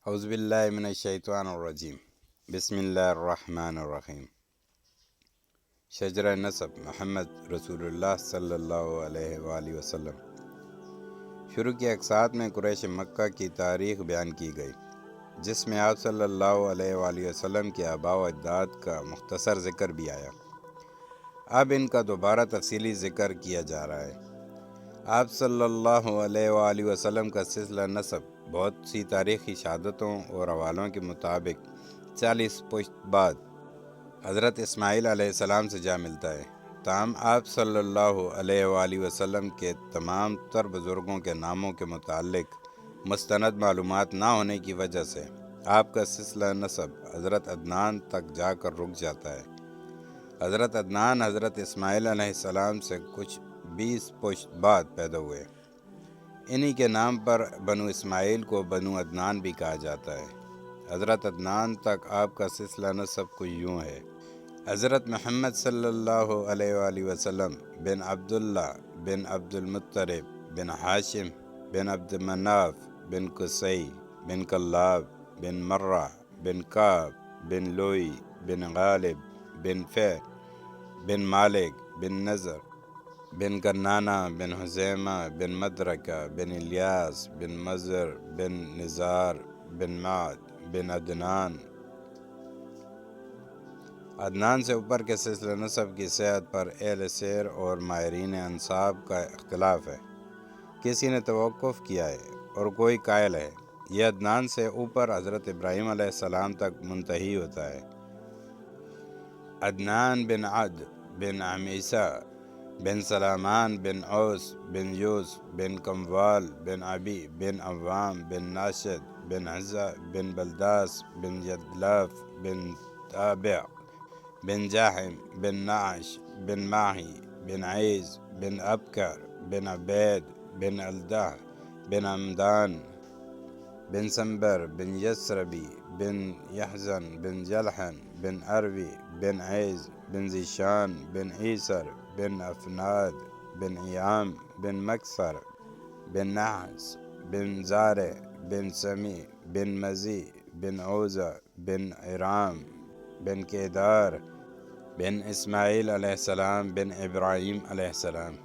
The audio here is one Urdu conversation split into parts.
اعوذ باللہ من الشیطان الرجیم بسم اللہ الرحمن الرحیم۔ شجرہ نسب محمد رسول اللہ صلی اللہ علیہ وآلہ وسلم۔ شروع کی اقساط میں قریش مکہ کی تاریخ بیان کی گئی، جس میں آپ صلی اللہ علیہ وآلہ وسلم کے آباء و اجداد کا مختصر ذکر بھی آیا۔ اب ان کا دوبارہ تفصیلی ذکر کیا جا رہا ہے۔ آپ صلی اللہ علیہ وآلہ وسلم کا سلسلہ نسب بہت سی تاریخی شہادتوں اور حوالوں کے مطابق 40 پشت بعد حضرت اسماعیل علیہ السلام سے جا ملتا ہے۔ تاہم آپ صلی اللہ علیہ وآلہ وسلم کے تمام تر بزرگوں کے ناموں کے متعلق مستند معلومات نہ ہونے کی وجہ سے آپ کا سلسلہ نسب حضرت عدنان تک جا کر رک جاتا ہے۔ حضرت عدنان حضرت اسماعیل علیہ السلام سے کچھ 20 پشت بعد پیدا ہوئے۔ انہی کے نام پر بنو اسماعیل کو بنو عدنان بھی کہا جاتا ہے۔ حضرت عدنان تک آپ کا سلسلہ نسب کچھ یوں ہے۔ حضرت محمد صلی اللہ علیہ وآلہ وسلم بن عبداللہ بن عبد المطلب بن ہاشم بن عبد مناف بن قصی بن کلاب بن مرہ بن کعب بن لوئی بن غالب بن فہر بن مالک بن نضر بن کنانہ بن حزیمہ بن مدرکہ بن الیاس بن مضر بن نزار بن معد بن عدنان۔ عدنان سے اوپر کے سلسلہ نسب کی صحت پر اہل سیر اور ماہرین انساب کا اختلاف ہے۔ کسی نے توقف کیا ہے اور کوئی قائل ہے یہ عدنان سے اوپر حضرت ابراہیم علیہ السلام تک منتہی ہوتا ہے۔ عدنان بن عد بن عمیسہ بن سلامان بن اوس بن یوس بن کموال بن عبی بن عوام بن ناشد بن حزہ بن بلداس بن یدلاف بن تابع بن جاحم بن نعش بن ماہی بن عیز بن ابکر بن عبید بن الدہ بن عمدان بن سنبر بن یسربی بن یحزن بن جلحن بن عروی بن عیز بن زیشان بن عیسر بن افناد بن ایام بن مکسر بن نحس بن زارع بن سمی بن مزی بن عوزہ بن عرام بن کیدار بن اسماعیل علیہ السلام بن ابراہیم علیہ السلام۔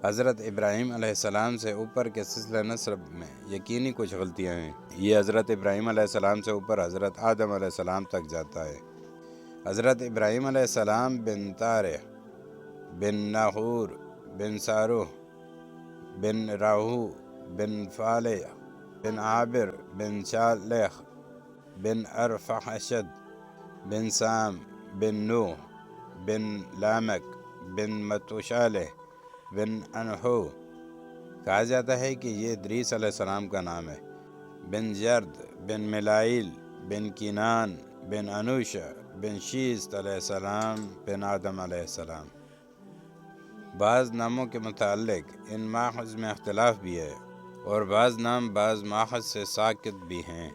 حضرت ابراہیم علیہ السلام سے اوپر کے سلسلہ نسب میں یقینی کچھ غلطیاں ہیں۔ یہ حضرت ابراہیم علیہ السلام سے اوپر حضرت آدم علیہ السلام تک جاتا ہے۔ حضرت ابراہیم علیہ السلام بن طارح بن ناہور بن ساروح بن راہو بن فالح بن عابر بن شالخ بن ارفحشد بن سام بن نوح بن لامک بن متوشالح بن انحو۔ کہا جاتا ہے کہ یہ ادریس علیہ السلام کا نام ہے۔ بن جرد بن ملائیل بن کینان بن انوشہ بن شیست علیہ السلام بن آدم علیہ السلام۔ بعض ناموں کے متعلق ان ماخذ میں اختلاف بھی ہے اور بعض نام بعض ماخذ سے ساقط بھی ہیں۔